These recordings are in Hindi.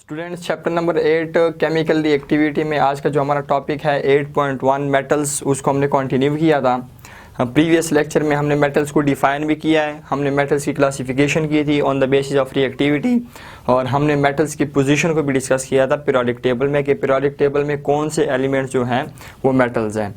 Students chapter number 8 chemical reactivity में आज का जो हमारा टॉपिक है 8.1 मेटल्स, उसको हमने कंटिन्यू किया था। प्रीवियस लेक्चर में हमने मेटल्स को डिफाइन भी किया है, हमने मेटल्स की क्लासिफिकेशन की थी on the basis of reactivity, और हमने मेटल्स की पोजीशन को भी डिस्कस किया था पीरियोडिक टेबल में कि पीरियोडिक टेबल में कौन से एलिमेंट्स जो हैं वो मेटल्स हैं।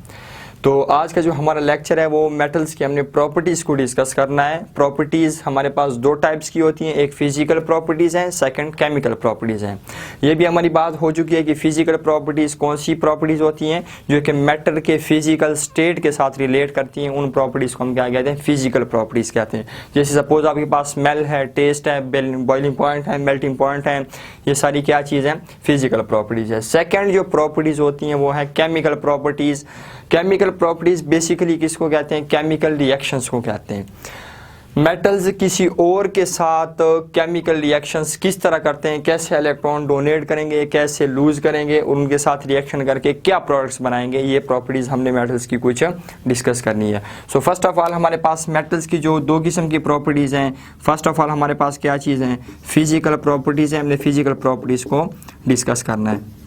तो आज का जो हमारा लेक्चर है वो मेटल्स की हमने प्रॉपर्टीज़ को डिस्कस करना है। प्रॉपर्टीज़ हमारे पास दो टाइप्स की होती हैं, एक फिजिकल प्रॉपर्टीज़ हैं, सेकंड केमिकल प्रॉपर्टीज़ हैं। ये भी हमारी बात हो चुकी है कि फिजिकल प्रॉपर्टीज़ कौन सी प्रॉपर्टीज़ होती हैं जो कि मैटर के फिजिकल स्टेट के साथ रिलेट करती हैं, उन प्रॉपर्टीज़ को हम क्या कहते हैं, फिजिकल प्रॉपर्टीज़ कहते हैं। जैसे सपोज आपके पास स्मेल है, टेस्ट है, बॉइलिंग पॉइंट है, मेल्टिंग पॉइंट है, ये सारी क्या चीज़ है, फिजिकल प्रॉपर्टीज़ है। सेकेंड जो प्रॉपर्टीज़ होती हैं वो है chemical properties. Chemical properties basically किसको कहते हैं, केमिकल रिएक्शंस को कहते हैं। मेटल्स किसी और के साथ केमिकल रिएक्शंस किस तरह करते हैं, कैसे इलेक्ट्रॉन डोनेट करेंगे, कैसे लूज करेंगे, उनके साथ रिएक्शन करके क्या प्रोडक्ट्स बनाएंगे, ये प्रॉपर्टीज हमने मेटल्स की कुछ डिस्कस करनी है। सो फर्स्ट ऑफ ऑल हमारे पास मेटल्स की जो दो किस्म की प्रॉपर्टीज़ हैं, फर्स्ट ऑफ ऑल हमारे पास क्या चीज़ हैं, फिजिकल प्रॉपर्टीज़ हैं। हमने फिजिकल प्रॉपर्टीज़ को डिस्कस करना है।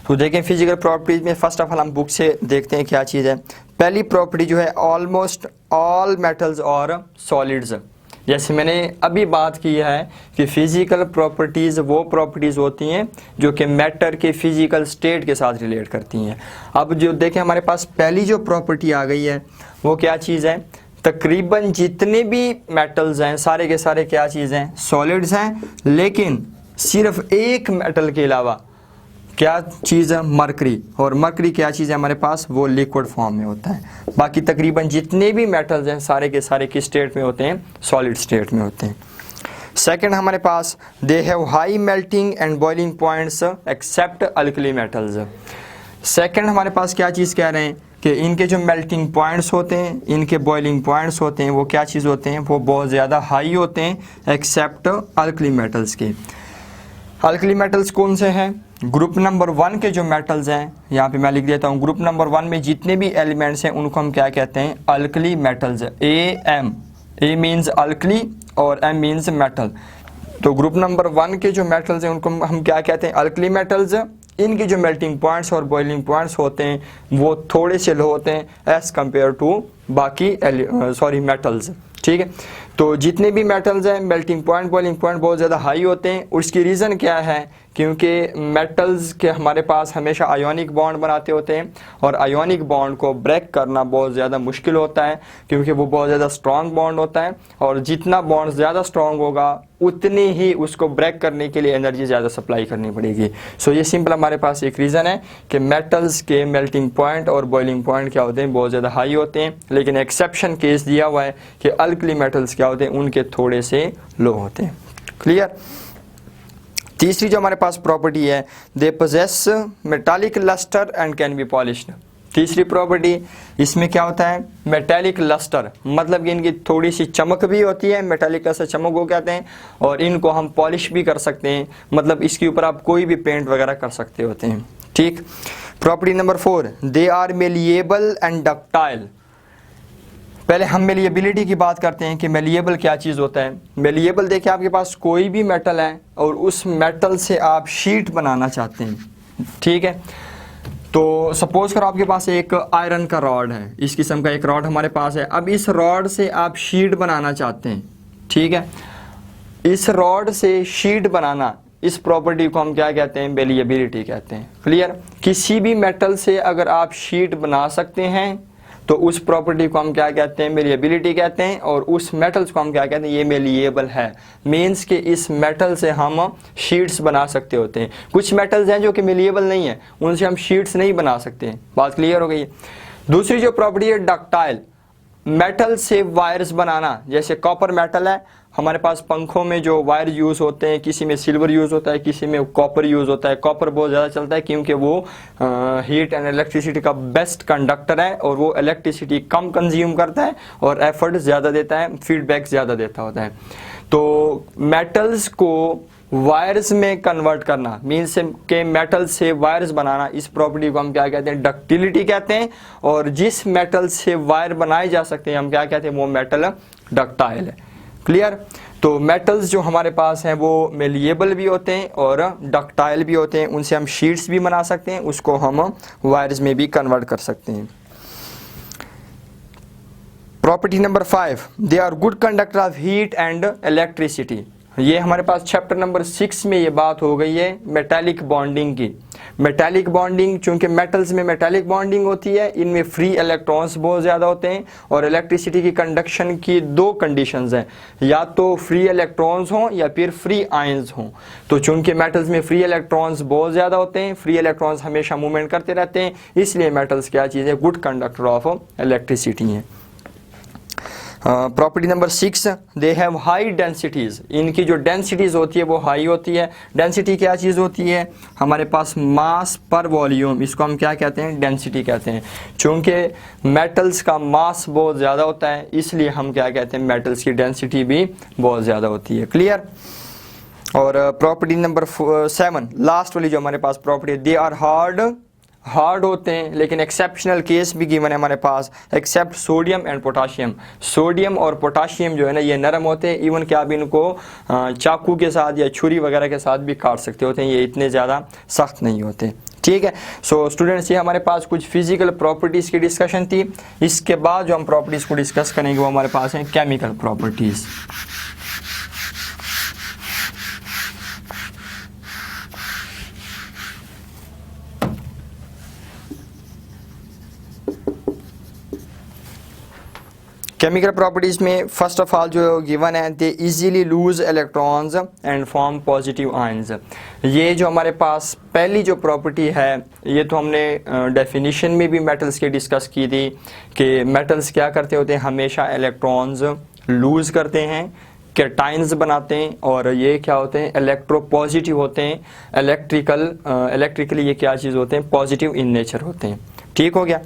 तो देखें फिजिकल प्रॉपर्टीज में फर्स्ट ऑफ ऑल हम बुक से देखते हैं क्या चीज़ है। पहली प्रॉपर्टी जो है ऑलमोस्ट ऑल मेटल्स और सॉलिड्स। जैसे मैंने अभी बात की है कि फिजिकल प्रॉपर्टीज़ वो प्रॉपर्टीज़ होती हैं जो कि मैटर के फिजिकल स्टेट के साथ रिलेट करती हैं। अब जो देखें हमारे पास पहली जो प्रॉपर्टी आ गई है वो क्या चीज़ है, तकरीबन जितने भी मेटल्स हैं सारे के सारे क्या चीज़ हैं, सॉलिड्स हैं, लेकिन सिर्फ एक मेटल के अलावा क्या चीज़ है, मरकरी। और मरकरी क्या चीज़ है हमारे पास, वो लिक्विड फॉर्म में होता है। बाकी तकरीबन जितने भी मेटल्स हैं सारे के सारे किस स्टेट में होते हैं, सॉलिड स्टेट में होते हैं। सेकंड हमारे पास they have high melting and boiling points except alkali metals. Second हमारे पास क्या चीज़ कह रहे हैं कि इनके जो मेल्टिंग पॉइंट्स होते हैं, इनके बॉइलिंग पॉइंट्स होते हैं, वो क्या चीज़ होते हैं, वो बहुत ज़्यादा हाई होते हैं एक्सेप्ट अल्कली मेटल्स के। अल्कली मेटल्स कौन से हैं, ग्रुप नंबर 1 के जो मेटल्स हैं, यहाँ पे मैं लिख देता हूँ, ग्रुप नंबर 1 में जितने भी एलिमेंट्स हैं उनको हम क्या कहते हैं, अल्कली मेटल्स। ए मीन्स अल्कली और एम मीन्स मेटल। तो ग्रुप नंबर 1 के जो मेटल्स हैं उनको हम क्या कहते हैं, अल्कली मेटल्स। इनके जो मेल्टिंग पॉइंट्स और बॉइलिंग पॉइंट्स होते हैं वो थोड़े से लो होते हैं एज़ कम्पेयर टू बाकी मेटल्स। ठीक है, तो जितने भी मेटल्स हैं मेल्टिंग पॉइंट बॉइलिंग पॉइंट बहुत ज़्यादा हाई होते हैं। उसकी रीज़न क्या है, क्योंकि मेटल्स के हमारे पास हमेशा आयोनिक बॉन्ड बनाते होते हैं और आयोनिक बॉन्ड को ब्रेक करना बहुत ज़्यादा मुश्किल होता है क्योंकि वो बहुत ज़्यादा स्ट्रॉन्ग बॉन्ड होता है, और जितना बॉन्ड ज़्यादा स्ट्रॉन्ग होगा उतनी ही उसको ब्रेक करने के लिए एनर्जी ज़्यादा सप्लाई करनी पड़ेगी। सो ये सिंपल हमारे पास एक रीज़न है कि मेटल्स के मेल्टिंग पॉइंट और बॉइलिंग पॉइंट क्या होते हैं, बहुत ज़्यादा हाई होते हैं। लेकिन एक्सेप्शन केस दिया हुआ है कि अल्कली मेटल्स क्या होते हैं, उनके थोड़े से लो होते हैं। क्लियर। तीसरी जो हमारे पास प्रॉपर्टी है, they possess metallic lustre and can be polished. तीसरी प्रॉपर्टी इसमें क्या होता है, मेटालिक लस्टर, मतलब कि इनकी थोड़ी सी चमक भी होती है, मेटालिक लस्टर चमक को कहते हैं, और इनको हम पॉलिश भी कर सकते हैं, मतलब इसके ऊपर आप कोई भी पेंट वगैरह कर सकते होते हैं। ठीक। Property number 4, they are malleable and ductile. पहले हम मेलिएबिलिटी की बात करते हैं कि मेलिएबल क्या चीज़ होता है। मेलिएबल देखिए आपके पास कोई भी मेटल है और उस मेटल से आप शीट बनाना चाहते हैं। ठीक है, तो सपोज करो आपके पास एक आयरन का रॉड है, इस किस्म का एक रॉड हमारे पास है। अब इस रॉड से आप शीट बनाना चाहते हैं। ठीक है, इस रॉड से शीट बनाना, इस प्रॉपर्टी को हम क्या कहते हैं, मेलिएबिलिटी कहते हैं। क्लियर। किसी भी मेटल से अगर आप शीट बना सकते हैं तो उस प्रॉपर्टी को हम क्या कहते हैं, मेलिएबिलिटी कहते हैं, और उस मेटल्स को हम क्या कहते हैं, ये मेलिएबल है। मीन्स कि इस मेटल से हम शीट्स बना सकते होते हैं। कुछ मेटल्स हैं जो कि मेलिएबल नहीं है, उनसे हम शीट्स नहीं बना सकते हैं। बात क्लियर हो गई। दूसरी जो प्रॉपर्टी है डक्टाइल, मेटल से वायर्स बनाना। जैसे कॉपर मेटल है, हमारे पास पंखों में जो वायर यूज़ होते हैं, किसी में सिल्वर यूज़ होता है, किसी में कॉपर यूज़ होता है। कॉपर बहुत ज़्यादा चलता है क्योंकि वो हीट एंड इलेक्ट्रिसिटी का बेस्ट कंडक्टर है और वो इलेक्ट्रिसिटी कम कंज्यूम करता है और एफर्ट ज़्यादा देता है, फीडबैक ज़्यादा देता होता है। तो मेटल्स को वायर्स में कन्वर्ट करना, मीन्स के मेटल से वायर्स बनाना, इस प्रॉपर्टी को हम क्या कहते हैं, डक्टिलिटी कहते हैं। और जिस मेटल से वायर बनाए जा सकते हैं हम क्या कहते हैं, वो मेटल डक्टाइल है। क्लियर। तो मेटल्स जो हमारे पास हैं वो मेलिएबल भी होते हैं और डक्टाइल भी होते हैं, उनसे हम शीट्स भी बना सकते हैं, उसको हम वायर्स में भी कन्वर्ट कर सकते हैं। Property number 5, they are good conductor of heat and electricity. ये हमारे पास चैप्टर नंबर 6 में ये बात हो गई है मेटालिक बॉन्डिंग की। मेटालिक बॉन्डिंग, चूंकि मेटल्स में मेटालिक बॉन्डिंग होती है, इनमें फ्री इलेक्ट्रॉन्स बहुत ज़्यादा होते हैं और इलेक्ट्रिसिटी की कंडक्शन की दो कंडीशंस हैं, या तो फ्री इलेक्ट्रॉन्स हों या फिर फ्री आयंस हों। तो चूंकि मेटल्स में फ्री इलेक्ट्रॉन्स बहुत ज़्यादा होते हैं, फ्री इलेक्ट्रॉन्स हमेशा मूवमेंट करते रहते हैं, इसलिए मेटल्स क्या चीज़ है, गुड कंडक्टर ऑफ इलेक्ट्रिसिटी है। Property number 6, they have high densities. इनकी जो डेंसिटीज़ होती है वो हाई होती है। डेंसिटी क्या चीज़ होती है, हमारे पास मास पर वॉल्यूम, इसको हम क्या कहते हैं, डेंसिटी कहते हैं। चूँकि मेटल्स का मास बहुत ज़्यादा होता है, इसलिए हम क्या कहते हैं, मेटल्स की डेंसिटी भी बहुत ज़्यादा होती है। क्लियर। और प्रॉपर्टी नंबर 7, लास्ट वाली जो हमारे पास प्रॉपर्टी है, दे आर हार्ड होते हैं, लेकिन एक्सेप्शनल केस भी गिवन है हमारे पास, except sodium and potassium. Sodium और पोटाशियम जो है ना, ये नरम होते हैं, इवन कि आप इनको चाकू के साथ या छुरी वगैरह के साथ भी काट सकते होते हैं, ये इतने ज़्यादा सख्त नहीं होते। ठीक है। सो स्टूडेंट्स, ये हमारे पास कुछ फिजिकल प्रॉपर्टीज़ की डिस्कशन थी। इसके बाद जो हम प्रॉपर्टीज़ को डिस्कस करेंगे वो हमारे पास हैं केमिकल प्रॉपर्टीज़। केमिकल प्रॉपर्टीज़ में फर्स्ट ऑफ ऑल जो गिवन है, they easily loose electrons and form positive ions. ये जो हमारे पास पहली जो प्रॉपर्टी है, ये तो हमने डेफिनेशन में भी मेटल्स की डिस्कस की थी कि मेटल्स क्या करते होते हैं, हमेशा इलेक्ट्रॉन्स लूज करते हैं, कैटाइंस बनाते हैं, और ये क्या होते हैं, इलेक्ट्रो पॉजिटिव होते हैं। इलेक्ट्रिकली ये क्या चीज़ होते हैं, पॉजिटिव इन नेचर होते हैं। ठीक हो गया।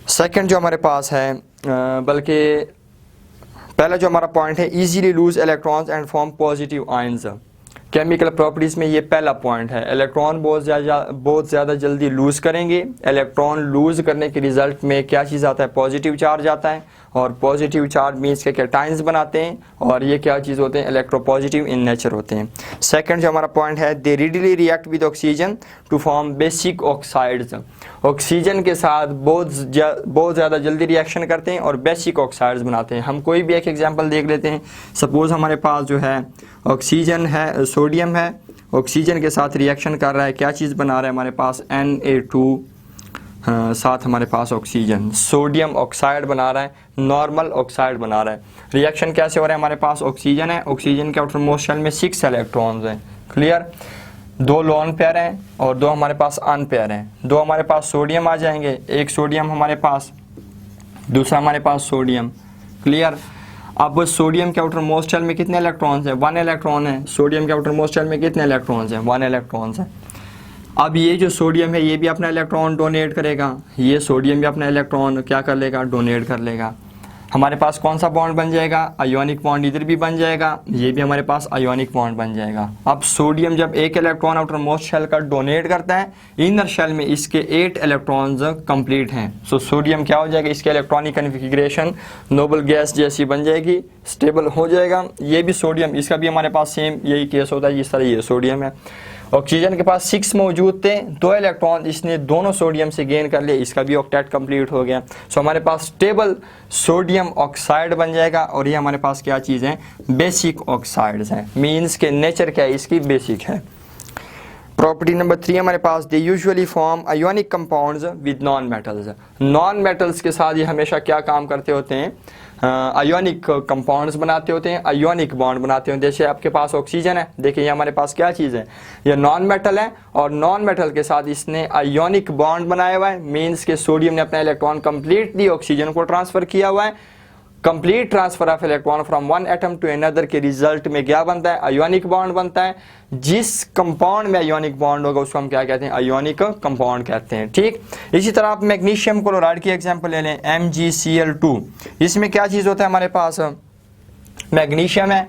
सेकंड जो हमारे पास है, बल्कि पहला जो हमारा पॉइंट है, easily loose electrons and form positive ions. Chemical properties में ये पहला पॉइंट है, इलेक्ट्रॉन बहुत ज़्यादा जल्दी लूज़ करेंगे। इलेक्ट्रॉन लूज़ करने के रिजल्ट में क्या चीज़ आता है, पॉजिटिव चार्ज आता है, और पॉजिटिव चार्ज मीन्स के कैटाइंस बनाते हैं, और ये क्या चीज़ होते हैं, इलेक्ट्रोपॉजिटिव इन नेचर होते हैं। सेकंड जो हमारा पॉइंट है, they readily react with oxygen to form basic oxides. Oxygen के साथ बहुत ज़्यादा जल्दी रिएक्शन करते हैं और बेसिक ऑक्साइड्स बनाते हैं। हम कोई भी एक एग्जांपल देख लेते हैं। सपोज़ हमारे पास जो है ऑक्सीजन है, सोडियम है, ऑक्सीजन के साथ रिएक्शन कर रहा है, क्या चीज़ बना रहा है हमारे पास, Na2 साथ हमारे पास ऑक्सीजन, सोडियम ऑक्साइड बना रहा है, नॉर्मल ऑक्साइड बना रहा है। रिएक्शन कैसे हो रहा है, हमारे पास ऑक्सीजन है, ऑक्सीजन के आउटर मोस्ट शेल में 6 इलेक्ट्रॉन्स हैं। क्लियर। 2 लोन पेयर हैं और 2 हमारे पास अनपेयर हैं। 2 हमारे पास सोडियम आ जाएंगे, एक सोडियम हमारे पास, दूसरा हमारे पास सोडियम। क्लियर। अब सोडियम के आउटर मोस्ट शेल में कितने इलेक्ट्रॉन्स हैं, 1 इलेक्ट्रॉन है। सोडियम के आउटर मोस्ट शेल में कितने इलेक्ट्रॉन्स हैं, 1 इलेक्ट्रॉन्स है। अब ये जो सोडियम है, ये भी अपना इलेक्ट्रॉन डोनेट करेगा, ये सोडियम भी अपना इलेक्ट्रॉन क्या कर लेगा, डोनेट कर लेगा। हमारे पास कौन सा बॉन्ड बन जाएगा, आयोनिक बॉन्ड इधर भी बन जाएगा, ये भी हमारे पास आयोनिक बॉन्ड बन जाएगा। अब सोडियम जब एक इलेक्ट्रॉन आउटर मोस्ट शेल का डोनेट करता है, इनर शेल में इसके 8 इलेक्ट्रॉन्स कंप्लीट हैं। सो सोडियम क्या हो जाएगा, इसके इलेक्ट्रॉनिक कन्फिग्रेशन नोबल गैस जैसी बन जाएगी, स्टेबल हो जाएगा। ये भी सोडियम, इसका भी हमारे पास सेम यही केस होता है, जिस तरह ये सोडियम है। ऑक्सीजन के पास 6 मौजूद थे, 2 इलेक्ट्रॉन इसने दोनों सोडियम से गेन कर लिए, इसका भी ऑक्टेट कंप्लीट हो गया। सो हमारे पास स्टेबल सोडियम ऑक्साइड बन जाएगा, और ये हमारे पास क्या चीज़ है, बेसिक ऑक्साइड्स हैं। मीन्स के नेचर क्या है, इसकी बेसिक है। प्रॉपर्टी नंबर 3 हमारे पास, they usually form ionic compounds with non metals. Non metals के साथ ये हमेशा क्या काम करते होते हैं, आयोनिक कंपाउंड्स बनाते होते हैं, आयोनिक बॉन्ड बनाते हैं। जैसे आपके पास ऑक्सीजन है, देखिए ये हमारे पास क्या चीज़ है, ये नॉन मेटल है, और नॉन मेटल के साथ इसने आयोनिक बॉन्ड बनाया हुआ है। मीन्स के सोडियम ने अपना इलेक्ट्रॉन कंप्लीटली ऑक्सीजन को ट्रांसफर किया हुआ है। Complete transfer of electron from one atom to another के रिजल्ट में क्या बनता है, आयोनिक बॉन्ड बनता है। जिस कंपाउंड में आयोनिक बॉन्ड होगा उसको हम क्या कहते हैं, आयोनिक कंपाउंड कहते हैं। ठीक। इसी तरह आप मैग्नीशियम क्लोराइड की एग्जांपल ले लें, MgCl2। इसमें क्या चीज़ होता है हमारे पास, मैग्नीशियम है।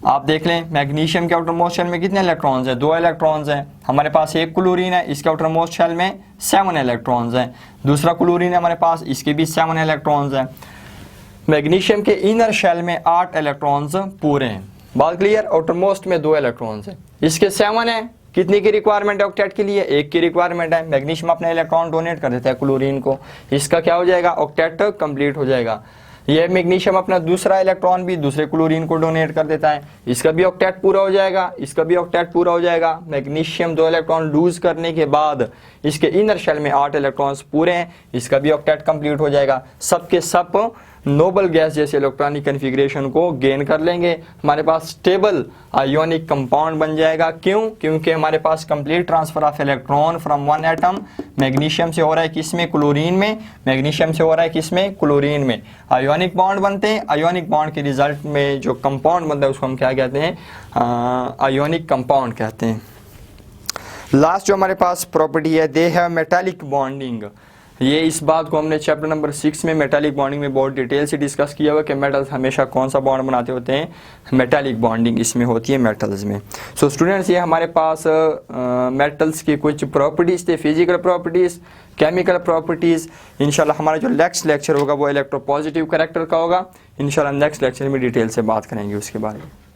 आप देख लें, मैग्नीशियम के आउटर मोस्ट शेल में कितने इलेक्ट्रॉन्स हैं, 2 इलेक्ट्रॉन्स हैं। हमारे पास एक क्लोरीन है, इसके आउटर मोस्ट शेल में 7 इलेक्ट्रॉन्स हैं। दूसरा क्लोरीन है हमारे पास, इसके भी 7 इलेक्ट्रॉन्स हैं। मैग्नीशियम के इनर शेल में 8 इलेक्ट्रॉन्स पूरे हैं, बात क्लियर। आउटर मोस्ट में 2 इलेक्ट्रॉन्स हैं, इसके 7 है। कितनी की रिक्वायरमेंट है ऑक्टेट के लिए? 1 की रिक्वायरमेंट है। मैग्नीशियम अपना इलेक्ट्रॉन डोनेट कर देता है क्लोरीन को, इसका क्या हो जाएगा? ऑक्टेट कंप्लीट हो जाएगा। यह मैग्नीशियम अपना दूसरा इलेक्ट्रॉन भी दूसरे क्लोरीन को डोनेट कर देता है, इसका भी ऑक्टेट पूरा हो जाएगा, इसका भी ऑक्टेट पूरा हो जाएगा। मैग्नीशियम 2 इलेक्ट्रॉन लूज करने के बाद इसके इनर शेल में 8 इलेक्ट्रॉन्स पूरे हैं, इसका भी ऑक्टेट कंप्लीट हो जाएगा। सबके सब नोबल गैस जैसे इलेक्ट्रॉनिक कन्फिग्रेशन को गेन कर लेंगे, हमारे पास स्टेबल आयोनिक कंपाउंड बन जाएगा। क्यों? क्योंकि हमारे पास complete transfer of electron from one atom, magnesium से हो रहा है किसमें? क्लोरीन में। मैग्नीशियम से हो रहा है किसमें? क्लोरीन में। आयोनिक बॉन्ड बनते हैं, आयोनिक बॉन्ड के रिजल्ट में जो कंपाउंड बनता है उसको हम क्या कहते हैं? आयोनिक कंपाउंड कहते हैं। लास्ट जो हमारे पास प्रॉपर्टी है, दे हैव मेटालिक बॉन्डिंग। ये इस बात को हमने चैप्टर नंबर 6 में मेटालिक बॉन्डिंग में बहुत डिटेल से डिस्कस किया हुआ कि मेटल्स हमेशा कौन सा बॉन्ड बनाते होते हैं? मेटालिक बॉन्डिंग इसमें होती है मेटल्स में। सो स्टूडेंट्स, ये हमारे पास मेटल्स की कुछ प्रॉपर्टीज़ थे, फिजिकल प्रॉपर्टीज़, केमिकल प्रॉपर्टीज़। इंशाल्लाह हमारा जो नेक्स्ट लेक्चर होगा वो इलेक्ट्रोपॉजिटिव कैरेक्टर का होगा। इंशाल्लाह नेक्स्ट लेक्चर में डिटेल से बात करेंगे उसके बारे में।